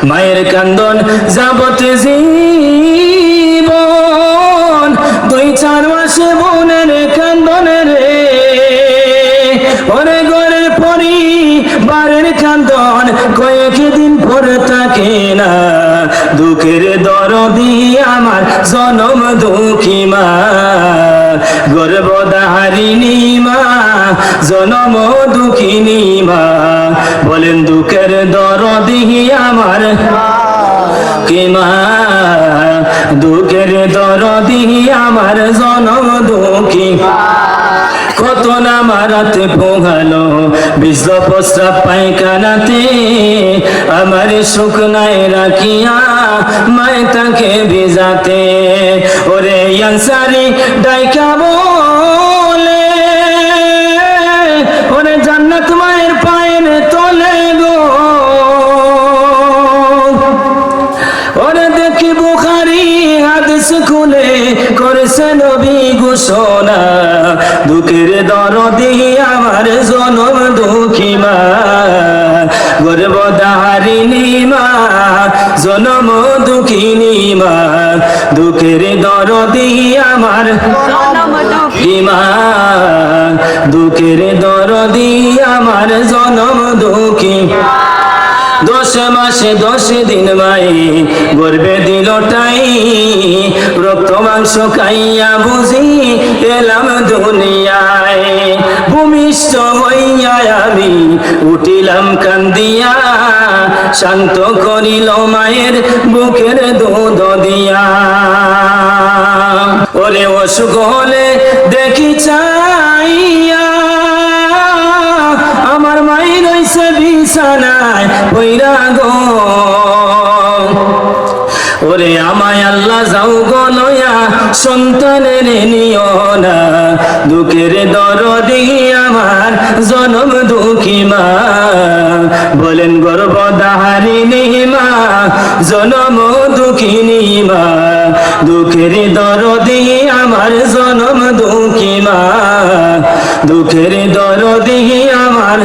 মায়ের কান্দন যাবতে জীবন, 2-4 মাসে বোনের কান্দনে রে, ওরে ঘরের পরিবারের কান্দন কয়েকদিন পরে থাকে না। দুঃখের দরদি আমার জনম দুঃখী মা, গর্ভধারিণী মা, জনম দুঃখিনী মা। বলেন দুঃখের দরদি আমার কি মা, দুঃখের দরদি আমার জনম দুঃখী। কত না মারাতে পোহালো বিষ প্রস্রাব পায়খানাতে, আমার সুখ নাই রাখিয়া মায় তাকে ভিজাতে। ওরে আনসারি ডাইকা বলে, ওরে জান্নাত মায়ের পায়ের তলে গো। ওরে দেখি বুখারী হাদিস খুলে করেছে নবী ঘোষণা, দুঃখের দরদি আমার জনম দুঃখী মা, গর্ভধারিণী মা, জনম দুঃখিনী মা। দুঃখের দরদি আমার জনম দুঃখী মা, দুঃখের দরদি আমার জনম দুঃখী। 10 মাসে 10 দিন মায়ে গর্ভে দিল টাই, রক্ত মাংস খাইয়া বুঝি এলাম দুনিয়ায়। ভূমিষ্ঠ হইয়া আমি উঠিলাম কান্দিয়া, শান্ত করিল মায়ের বুকের দুধ দিয়া। ওরে অসুখ হলে দেখি চাইয়া, আমার মাই রইছে বিছানায় পইরা গো। ওরে আমায় আল্লাহ যাও গো লয়া, সন্তানের নিও না, দুঃখের দরদি আমার জনম দুঃখী মা। বলেন গর্ভধারিণী মা, জনম দুঃখিনী মা, দুঃখের দরদি আমার জনম দুঃখী মা, দুঃখের দরদি আমার।